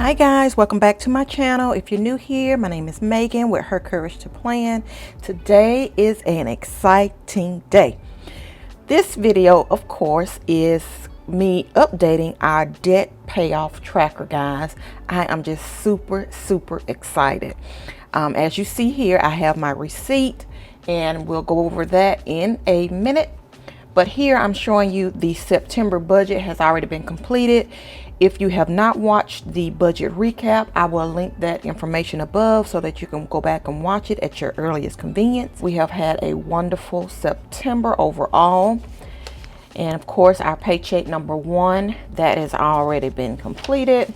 Hi guys, welcome back to my channel. If you're new here, my name is Megan with Her Courage to Plan. Today is an exciting day. This video, of course, is me updating our debt payoff tracker, guys. I am just super excited. As you see here, I have my receipt and we'll go over that in a minute. But here I'm showing you the September budget has already been completed. If you have not watched the budget recap, I will link that information above so that you can go back and watch it at your earliest convenience. We have had a wonderful September overall. And of course, our paycheck number 1, that has already been completed.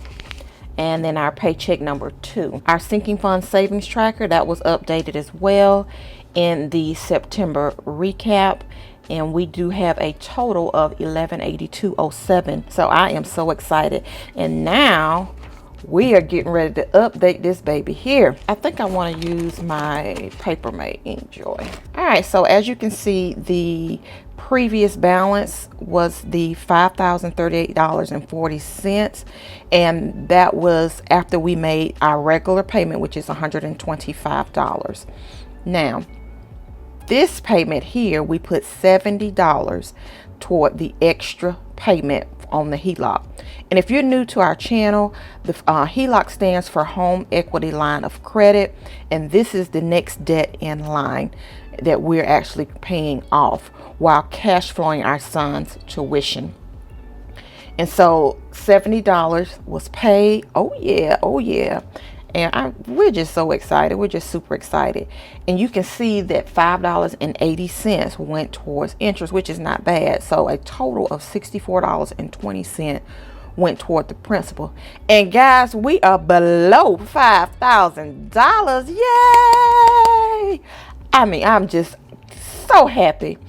And then our paycheck number 2. Our sinking fund savings tracker, that was updated as well in the September recap. And we do have a total of $1182.07. So I am so excited. And now we are getting ready to update this baby here. I think I want to use my Papermate Enjoy. All right, so as you can see, the previous balance was the $5,038.40, and that was after we made our regular payment, which is $125. Now, this payment here, we put $70 toward the extra payment on the HELOC. And if you're new to our channel, the HELOC stands for Home Equity Line of Credit, and this is the next debt in line that we're actually paying off while cash flowing our son's tuition. And so $70 was paid. Oh yeah. And we're just so excited. We're just super excited. And you can see that $5.80 went towards interest, which is not bad. So a total of $64.20 went toward the principal. And guys, we are below $5,000. Yay! I mean, I'm just so happy.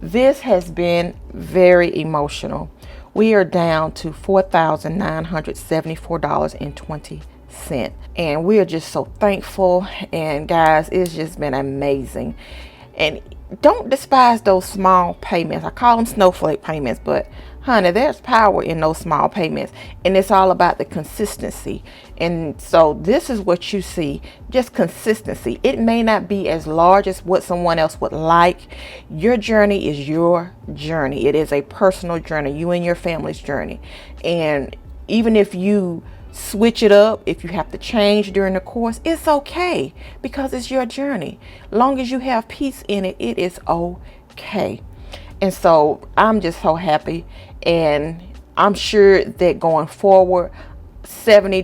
This has been very emotional. We are down to $4,974.20. And we are just so thankful. And guys, it's just been amazing. And don't despise those small payments. I call them snowflake payments, but honey, there's power in those small payments, and it's all about the consistency. And so this is what you see, just consistency. It may not be as large as what someone else would like. Your journey is your journey. It is a personal journey, you and your family's journey. And even if you switch it up, if you have to change during the course, it's okay, because it's your journey. Long as you have peace in it, it is okay. And so I'm just so happy, and I'm sure that going forward, $70,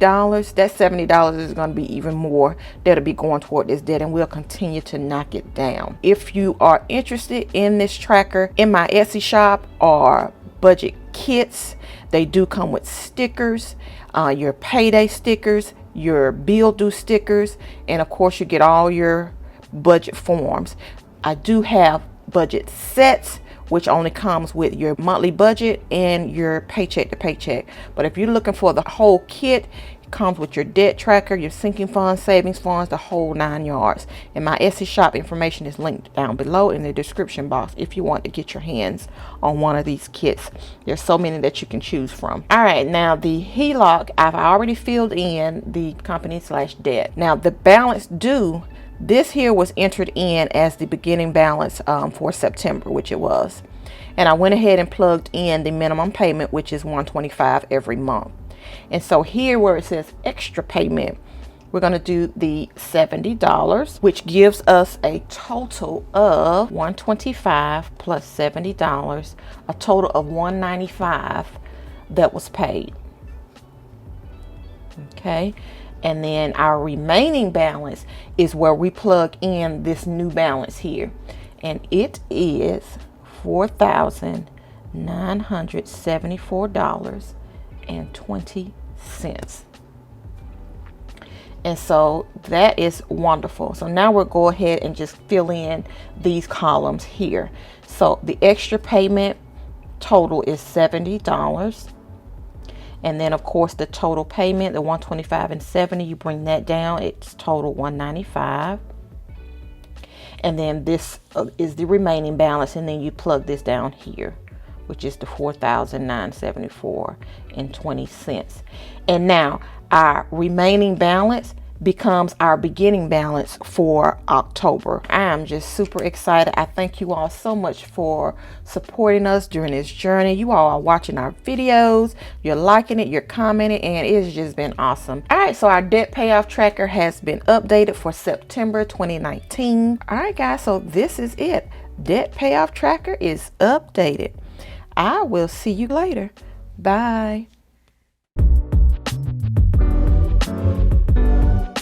that $70 is going to be even more that'll be going toward this debt, and we'll continue to knock it down. If you are interested in this tracker, in my Etsy shop are budget kits. They do come with stickers, your payday stickers, your bill due stickers, and of course you get all your budget forms. I do have budget sets, which only comes with your monthly budget and your paycheck to paycheck. But if you're looking for the whole kit, it comes with your debt tracker, your sinking funds, savings funds, the whole 9 yards. And my Etsy shop information is linked down below in the description box if you want to get your hands on one of these kits. There's so many that you can choose from. All right, now the HELOC, I've already filled in the company / debt. Now the balance due, this here was entered in as the beginning balance for September, which it was. And I went ahead and plugged in the minimum payment, which is $125 every month. And so here where it says extra payment, we're going to do the $70, which gives us a total of $125 plus $70, a total of $195 that was paid. Okay. And then our remaining balance is where we plug in this new balance here. And it is $4,974.20. And so that is wonderful. So now we'll go ahead and just fill in these columns here. So the extra payment total is $70. And then of course the total payment, the $125 and $70, you bring that down, it's total $195. And then this is the remaining balance, and then you plug this down here, which is the $4,974.20. And now our remaining balance becomes our beginning balance for October. I am just super excited. I thank you all so much for supporting us during this journey. You all are watching our videos, you're liking it, you're commenting, and it's just been awesome. All right, so our debt payoff tracker has been updated for September 2019. All right, guys, so this is it. Debt payoff tracker is updated. I will see you later. Bye.